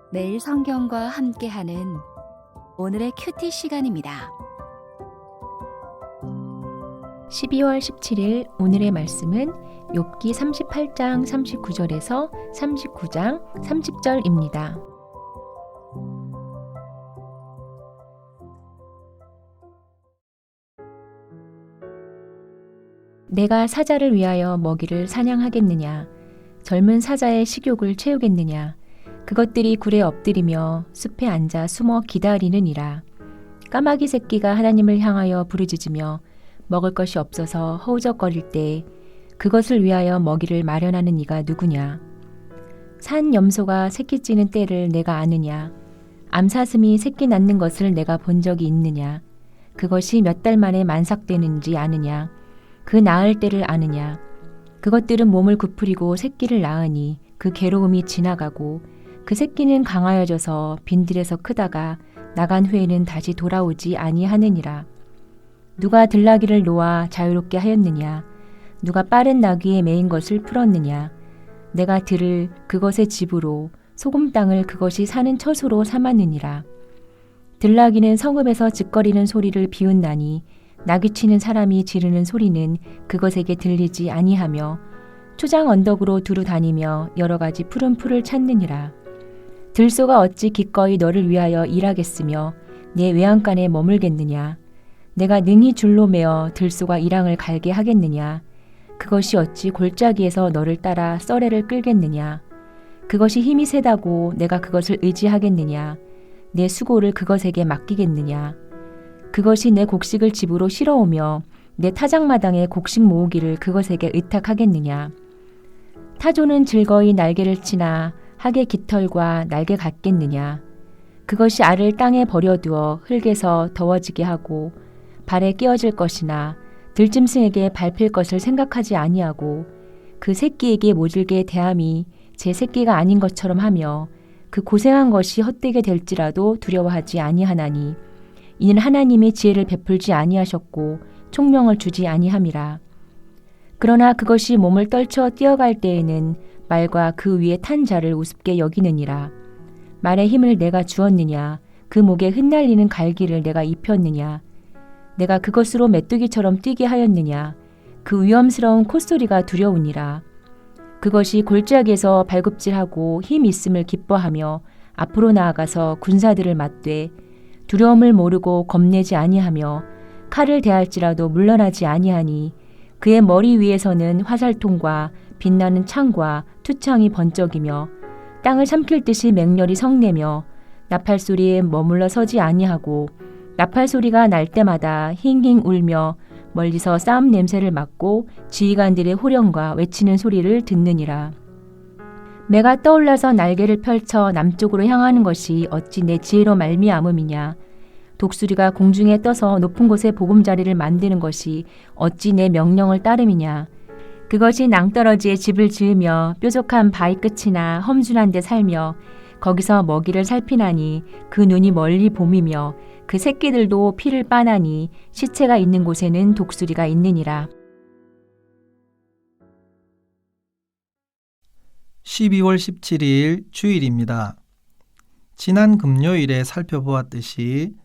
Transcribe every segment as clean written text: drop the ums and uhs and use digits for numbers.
매일 성경과 함께하는 오늘의 큐티 시간입니다. 12월 17일 오늘의 말씀은 욥기 38장 39절에서 39장 30절입니다. 내가 사자를 위하여 먹이를 사냥하겠느냐? 젊은 사자의 식욕을 채우겠느냐? 그것들이 굴에 엎드리며 숲에 앉아 숨어 기다리느니라. 까마귀 새끼가 하나님을 향하여 부르짖으며 먹을 것이 없어서 허우적거릴 때 그것을 위하여 먹이를 마련하는 이가 누구냐? 산 염소가 새끼 찌는 때를 내가 아느냐? 암사슴이 새끼 낳는 것을 내가 본 적이 있느냐? 그것이 몇 달 만에 만삭되는지 아느냐? 그 낳을 때를 아느냐? 그것들은 몸을 구부리고 새끼를 낳으니 그 괴로움이 지나가고 그 새끼는 강하여져서 빈들에서 크다가 나간 후에는 다시 돌아오지 아니하느니라. 누가 들나귀를 놓아 자유롭게 하였느냐? 누가 빠른 나귀에 매인 것을 풀었느냐? 내가 들을 그것의 집으로 소금 땅을 그것이 사는 처소로 삼았느니라. 들나귀는 성읍에서 짖거리는 소리를 비웃나니 나귀치는 사람이 지르는 소리는 그것에게 들리지 아니하며 초장 언덕으로 두루 다니며 여러 가지 푸른 풀을 찾느니라. 들소가 어찌 기꺼이 너를 위하여 일하겠으며 내 외양간에 머물겠느냐? 내가 능히 줄로 매어 들소가 이랑을 갈게 하겠느냐? 그것이 어찌 골짜기에서 너를 따라 썰애를 끌겠느냐? 그것이 힘이 세다고 내가 그것을 의지하겠느냐? 내 수고를 그것에게 맡기겠느냐? 그것이 내 곡식을 집으로 실어오며 내 타작마당에 곡식 모으기를 그것에게 의탁하겠느냐? 타조는 즐거이 날개를 치나 학의 깃털과 날개 같겠느냐? 그것이 알을 땅에 버려두어 흙에서 더워지게 하고 발에 끼어질 것이나 들짐승에게 밟힐 것을 생각하지 아니하고 그 새끼에게 모질게 대함이 제 새끼가 아닌 것처럼 하며 그 고생한 것이 헛되게 될지라도 두려워하지 아니하나니 이는 하나님이 지혜를 베풀지 아니하셨고 총명을 주지 아니함이라. 그러나 그것이 몸을 떨쳐 뛰어갈 때에는 말과 그 위에 탄 자를 우습게 여기느니라. 말의 힘을 내가 주었느냐? 그 목에 흩날리는 갈기를 내가 입혔느냐? 내가 그것으로 메뚜기처럼 뛰게 하였느냐? 그 위험스러운 콧소리가 두려우니라. 그것이 골짜기에서 발굽질하고 힘 있음을 기뻐하며 앞으로 나아가서 군사들을 맞되 두려움을 모르고 겁내지 아니하며 칼을 대할지라도 물러나지 아니하니 그의 머리 위에서는 화살통과 빛나는 창과 투창이 번쩍이며 땅을 삼킬 듯이 맹렬히 성내며 나팔 소리에 머물러 서지 아니하고 나팔 소리가 날 때마다 힝힝 울며 멀리서 싸움 냄새를 맡고 지휘관들의 호령과 외치는 소리를 듣느니라. 매가 떠올라서 날개를 펼쳐 남쪽으로 향하는 것이 어찌 내 지혜로 말미암음이냐. 독수리가 공중에 떠서 높은 곳에 보금자리를 만드는 것이 어찌 내 명령을 따름이냐. 그것이 낭떠러지에 집을 지으며 뾰족한 바위 끝이나 험준한 데 살며 거기서 먹이를 살피나니 그 눈이 멀리 봄이며 그 새끼들도 피를 빠나니 시체가 있는 곳에는 독수리가 있느니라. 12월 17일 주일입니다. 지난 금요일에 살펴보았듯이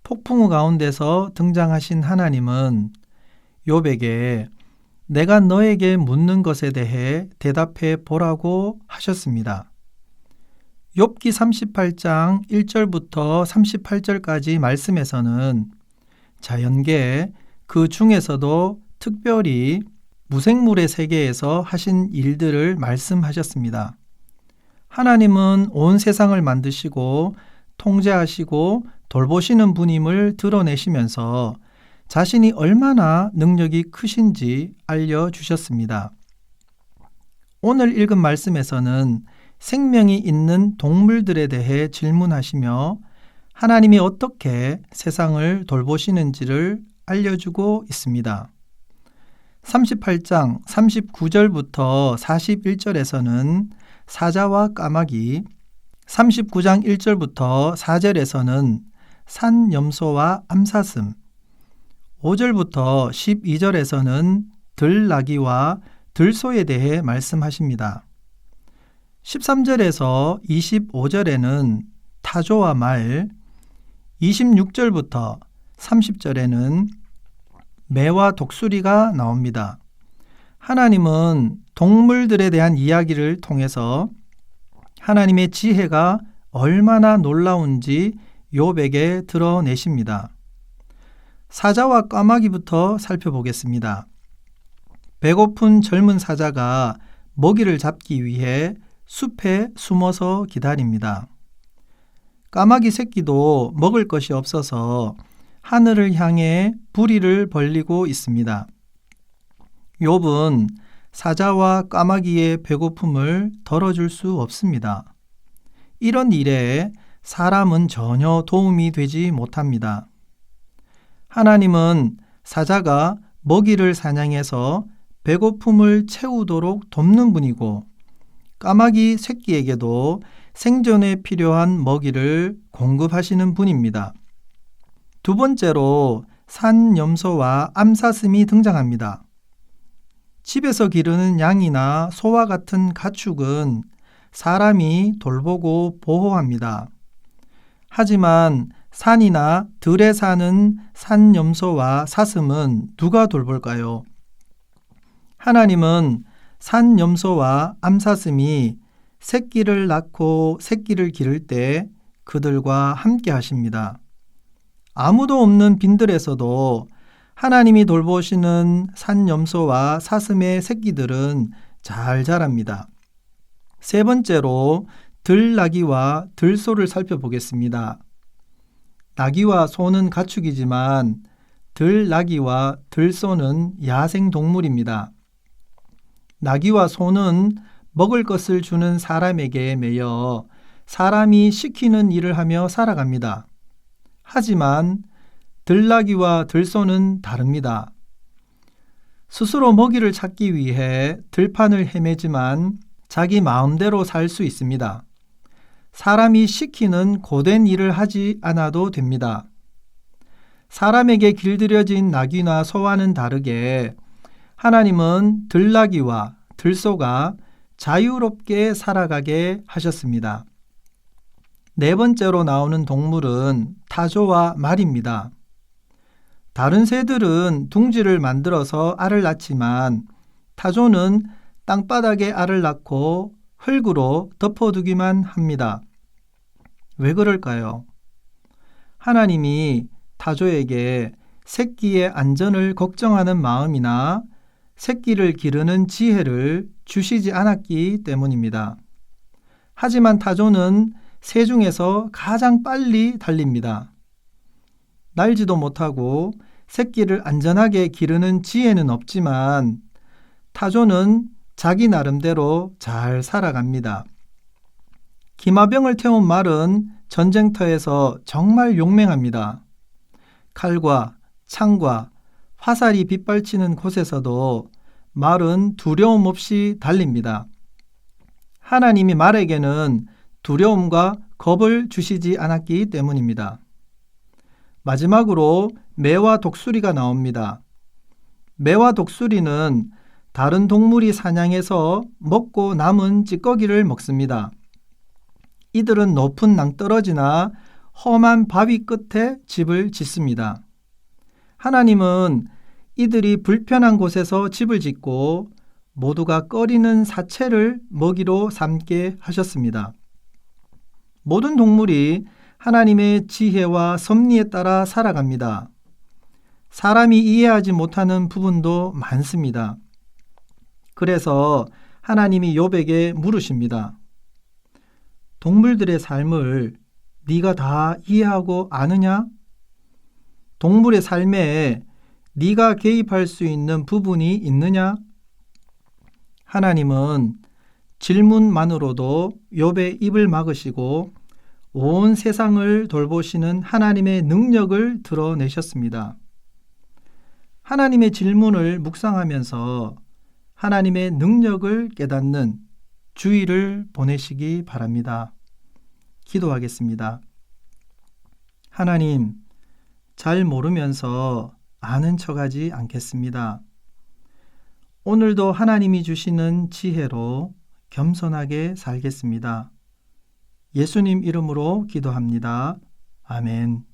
폭풍우 가운데서 등장하신 하나님은 욥에게 내가 너에게 묻는 것에 대해 대답해 보라고 하셨습니다. 욥기 38장 1절부터 38절까지 말씀에서는 자연계 그 중에서도 특별히 무생물의 세계에서 하신 일들을 말씀하셨습니다. 하나님은 온 세상을 만드시고 통제하시고 돌보시는 분임을 드러내시면서 자신이 얼마나 능력이 크신지 알려주셨습니다. 오늘 읽은 말씀에서는 생명이 있는 동물들에 대해 질문하시며 하나님이 어떻게 세상을 돌보시는지를 알려주고 있습니다. 38장 39절부터 41절에서는 사자와 까마귀, 39장 1절부터 4절에서는 산 염소와 암사슴, 5절부터 12절에서는 들나귀와 들소에 대해 말씀하십니다. 13절에서 25절에는 타조와 말, 26절부터 30절에는 매와 독수리가 나옵니다. 하나님은 동물들에 대한 이야기를 통해서 하나님의 지혜가 얼마나 놀라운지 욥에게 드러내십니다. 사자와 까마귀부터 살펴보겠습니다. 배고픈 젊은 사자가 먹이를 잡기 위해 숲에 숨어서 기다립니다. 까마귀 새끼도 먹을 것이 없어서 하늘을 향해 부리를 벌리고 있습니다. 욥은 사자와 까마귀의 배고픔을 덜어줄 수 없습니다. 이런 일에 사람은 전혀 도움이 되지 못합니다. 하나님은 사자가 먹이를 사냥해서 배고픔을 채우도록 돕는 분이고 까마귀 새끼에게도 생존에 필요한 먹이를 공급하시는 분입니다. 두 번째로 산염소와 암사슴이 등장합니다. 집에서 기르는 양이나 소와 같은 가축은 사람이 돌보고 보호합니다. 하지만 산이나 들에 사는 산염소와 사슴은 누가 돌볼까요? 하나님은 산염소와 암사슴이 새끼를 낳고 새끼를 기를 때 그들과 함께 하십니다. 아무도 없는 빈들에서도 하나님이 돌보시는 산염소와 사슴의 새끼들은 잘 자랍니다. 세 번째로 들나귀와 들소를 살펴보겠습니다. 나귀와 소는 가축이지만 들나귀와 들소는 야생동물입니다. 나귀와 소는 먹을 것을 주는 사람에게 매여 사람이 시키는 일을 하며 살아갑니다. 하지만 들나귀와 들소는 다릅니다. 스스로 먹이를 찾기 위해 들판을 헤매지만 자기 마음대로 살 수 있습니다. 사람이 시키는 고된 일을 하지 않아도 됩니다. 사람에게 길들여진 나귀나 소와는 다르게 하나님은 들나귀와 들소가 자유롭게 살아가게 하셨습니다. 네 번째로 나오는 동물은 타조와 말입니다. 다른 새들은 둥지를 만들어서 알을 낳지만 타조는 땅바닥에 알을 낳고 흙으로 덮어두기만 합니다. 왜 그럴까요? 하나님이 타조에게 새끼의 안전을 걱정하는 마음이나 새끼를 기르는 지혜를 주시지 않았기 때문입니다. 하지만 타조는 새 중에서 가장 빨리 달립니다. 날지도 못하고 새끼를 안전하게 기르는 지혜는 없지만 타조는 자기 나름대로 잘 살아갑니다. 기마병을 태운 말은 전쟁터에서 정말 용맹합니다. 칼과 창과 화살이 빗발치는 곳에서도 말은 두려움 없이 달립니다. 하나님이 말에게는 두려움과 겁을 주시지 않았기 때문입니다. 마지막으로 매와 독수리가 나옵니다. 매와 독수리는 다른 동물이 사냥해서 먹고 남은 찌꺼기를 먹습니다. 이들은 높은 낭떠러지나 험한 바위 끝에 집을 짓습니다. 하나님은 이들이 불편한 곳에서 집을 짓고 모두가 꺼리는 사체를 먹이로 삼게 하셨습니다. 모든 동물이 하나님의 지혜와 섭리에 따라 살아갑니다. 사람이 이해하지 못하는 부분도 많습니다. 그래서 하나님이 욥에게 물으십니다. 동물들의 삶을 네가 다 이해하고 아느냐? 동물의 삶에 네가 개입할 수 있는 부분이 있느냐? 하나님은 질문만으로도 욥의 입을 막으시고 온 세상을 돌보시는 하나님의 능력을 드러내셨습니다. 하나님의 질문을 묵상하면서 하나님의 능력을 깨닫는 주일을 보내시기 바랍니다. 기도하겠습니다. 하나님, 잘 모르면서 아는 척하지 않겠습니다. 오늘도 하나님이 주시는 지혜로 겸손하게 살겠습니다. 예수님 이름으로 기도합니다. 아멘.